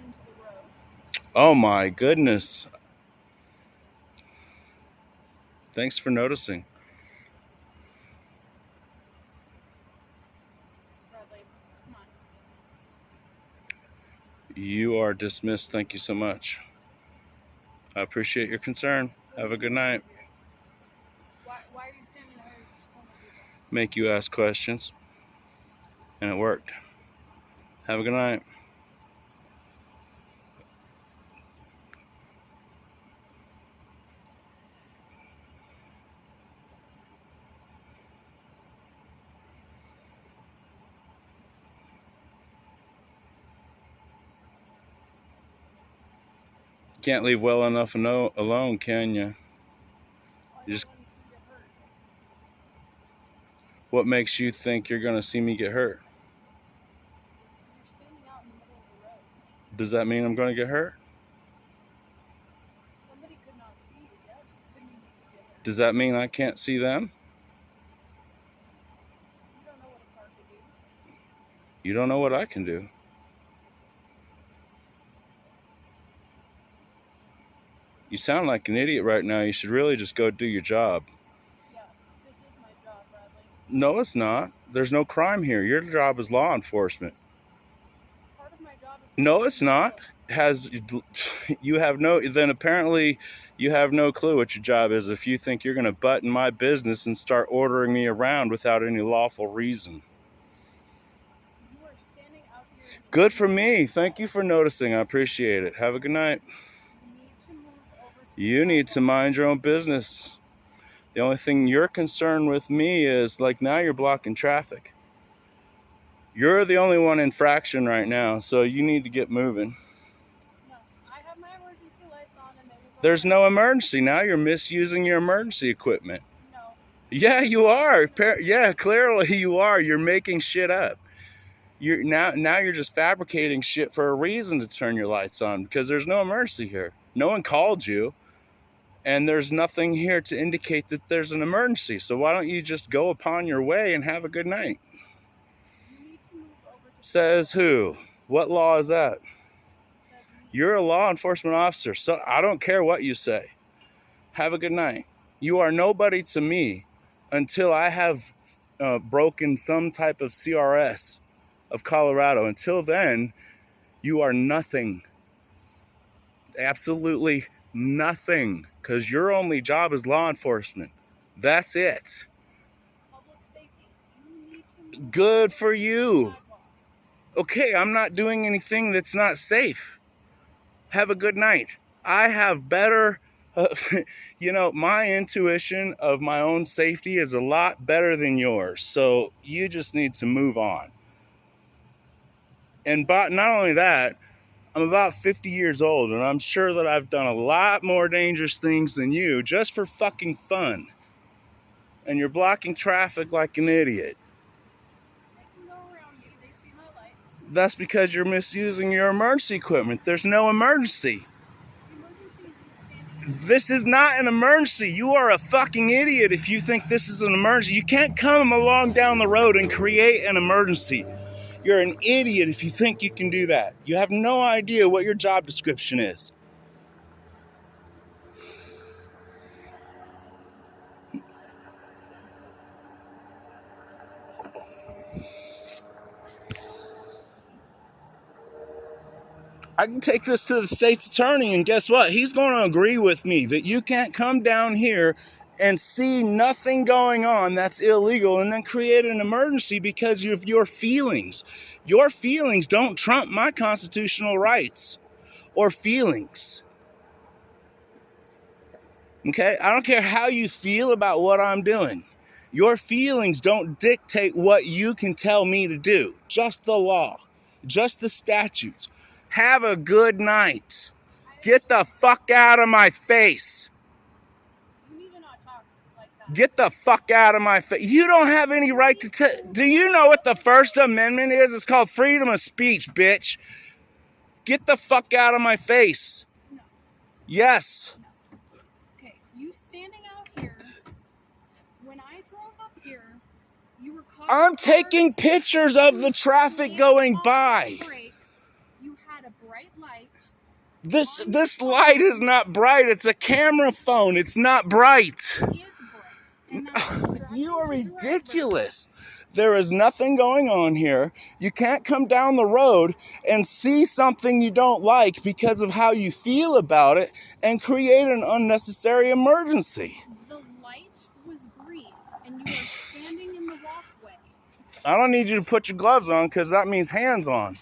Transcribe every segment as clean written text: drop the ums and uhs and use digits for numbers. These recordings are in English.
into the road. Oh my goodness. Thanks for noticing. Bradley, come on. You are dismissed. Thank you so much. I appreciate your concern. Have a good night. Why are you standing there? You just told me people. Make you ask questions. And it worked. Have a good night. Can't leave well enough alone, can you? You just, what makes you think you're going to see me get hurt? Because you're standing out in the middle of the road. Does that mean I'm going to get hurt? Somebody could not see you, yes. Couldn't even get hurt. Does that mean I can't see them? You don't know what a car could do. You don't know what I can do. You sound like an idiot right now. You should really just go do your job. Yeah, this is my job, Bradley. No, it's not. There's no crime here. Your job is law enforcement. Part of my job is... No, it's not. Then apparently you have no clue what your job is if you think you're going to butt in my business and start ordering me around without any lawful reason. You are standing out here... Good for me. Thank you for noticing. I appreciate it. Have a good night. You need to mind your own business. The only thing you're concerned with me is, like, now you're blocking traffic. You're the only one in infraction right now, so you need to get moving. No, I have my emergency lights on and they will go... There's no emergency. Now you're misusing your emergency equipment. No. Yeah, you are. Yeah, clearly you are. You're making shit up. Now you're just fabricating shit for a reason to turn your lights on, because there's no emergency here. No one called you. And there's nothing here to indicate that there's an emergency. So why don't you just go upon your way and have a good night? You need to move over to... Says who? What law is that? You're a law enforcement officer, so I don't care what you say. Have a good night. You are nobody to me until I have broken some type of CRS of Colorado. Until then, you are nothing. Absolutely nothing, because your only job is law enforcement. That's it. Public safety. You need to move... Good for you. Okay, I'm not doing anything that's not safe. Have a good night. I have better, my intuition of my own safety is a lot better than yours. So you just need to move on. And not only that, I'm about 50 years old, and I'm sure that I've done a lot more dangerous things than you just for fucking fun. And you're blocking traffic like an idiot. They can go around me. They see my lights. That's because you're misusing your emergency equipment. There's no emergency. This is not an emergency. You are a fucking idiot if you think this is an emergency. You can't come along down the road and create an emergency. You're an idiot if you think you can do that. You have no idea what your job description is. I can take this to the state's attorney, and guess what? He's going to agree with me that you can't come down here and see nothing going on that's illegal and then create an emergency because of your feelings. Your feelings don't trump my constitutional rights or feelings. Okay? I don't care how you feel about what I'm doing. Your feelings don't dictate what you can tell me to do. Just the law. Just the statutes. Have a good night. Get the fuck out of my face. You need to not talk like that. Get the fuck out of my face. You don't have any right to do you know what the First Amendment is? It's called freedom of speech, bitch. Get the fuck out of my face. No. Yes. No. Okay, you standing out here, when I drove up here, you were caught... I'm taking pictures of the traffic going by. You had a bright light. This light is not bright. It's a camera phone. It's not bright. It is bright. And that's You are ridiculous. There is nothing going on here. You can't come down the road and see something you don't like because of how you feel about it and create an unnecessary emergency. The light was green, and you were standing in the walkway. I don't need you to put your gloves on because that means hands on.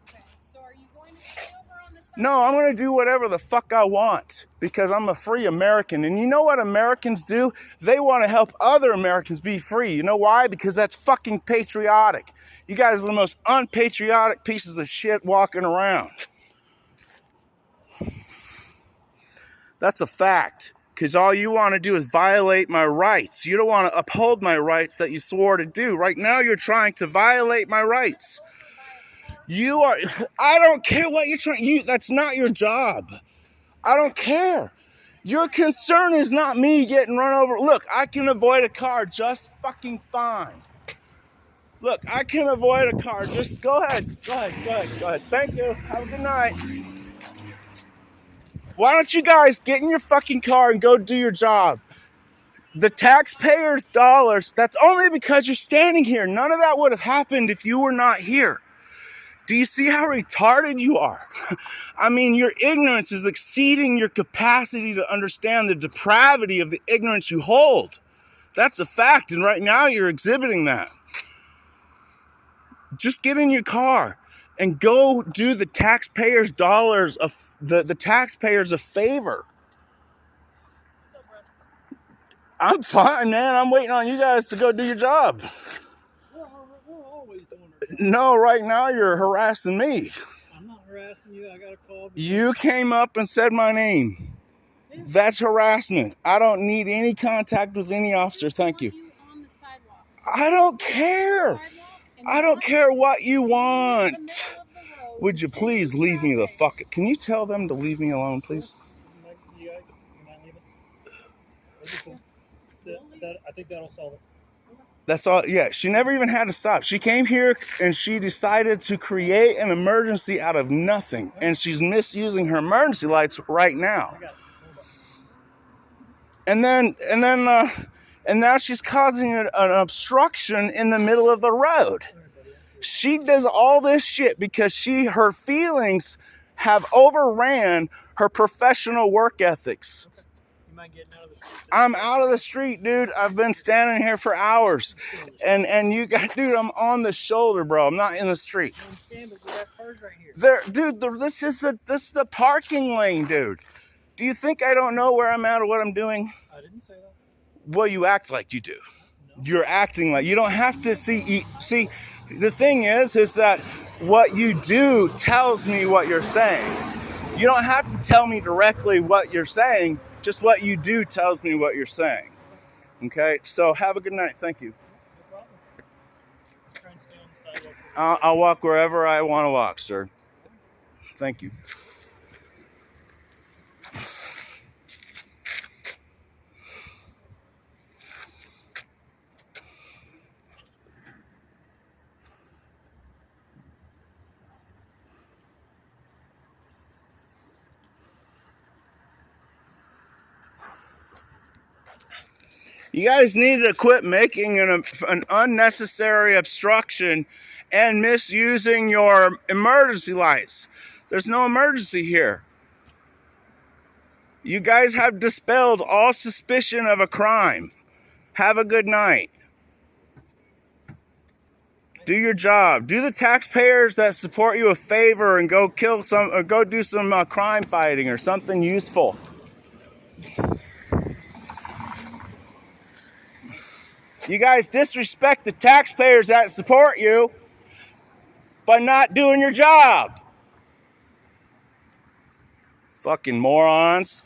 Okay, so are you going to stay over on this side? No, I'm going to do whatever the fuck I want because I'm a free American. And you know what Americans do? They want to help other Americans be free. You know why? Because that's fucking patriotic. You guys are the most unpatriotic pieces of shit walking around. That's a fact. Because all you want to do is violate my rights. You don't want to uphold my rights that you swore to do. Right now you're trying to violate my rights. You are, I don't care what you're trying, that's not your job. I don't care. Your concern is not me getting run over. Look, I can avoid a car just fucking fine. Look, I can avoid a car. Just go ahead. Thank you. Have a good night. Why don't you guys get in your fucking car and go do your job? The taxpayers' dollars, that's only because you're standing here. None of that would have happened if you were not here. Do you see how retarded you are? I mean, your ignorance is exceeding your capacity to understand the depravity of the ignorance you hold. That's a fact, and right now you're exhibiting that. Just get in your car and go do the taxpayers' dollars of the taxpayers a favor. I'm fine, man. I'm waiting on you guys to go do your job. We're always doing our job. No, right now you're harassing me. I'm not harassing you. I got a call. You came up and said my name. Yeah. That's harassment. I don't need any contact with any officer. Thank you. On the sidewalk. I don't care. I don't care what you want. Would you please leave me the fuck? Can you tell them to leave me alone, please? You might leave it. That'd be cool. I think that'll solve it. That's all. Yeah, she never even had to stop. She came here and she decided to create an emergency out of nothing. And she's misusing her emergency lights right now. And now she's causing an obstruction in the middle of the road. She does all this shit because her feelings have overran her professional work ethics. You mind getting out of the street? I'm out of the street, dude. I've been standing here for hours. And you got, dude, I'm on the shoulder, bro. I'm not in the street. I understand, but we have cars right here. Dude, this is the parking lane, dude. Do you think I don't know where I'm at or what I'm doing? I didn't say that. Well, you act like you do. No. You're acting like you don't have to see. The thing is that what you do tells me what you're saying. You don't have to tell me directly what you're saying. Just what you do tells me what you're saying. Okay? So have a good night. Thank you. No problem. I'm trying to stay on the sidewalk. I'll walk wherever I want to walk, sir. Thank you. You guys need to quit making an unnecessary obstruction and misusing your emergency lights. There's no emergency here. You guys have dispelled all suspicion of a crime. Have a good night. Do your job. Do the taxpayers that support you a favor and go kill some or go do some crime fighting or something useful. You guys disrespect the taxpayers that support you by not doing your job. Fucking morons.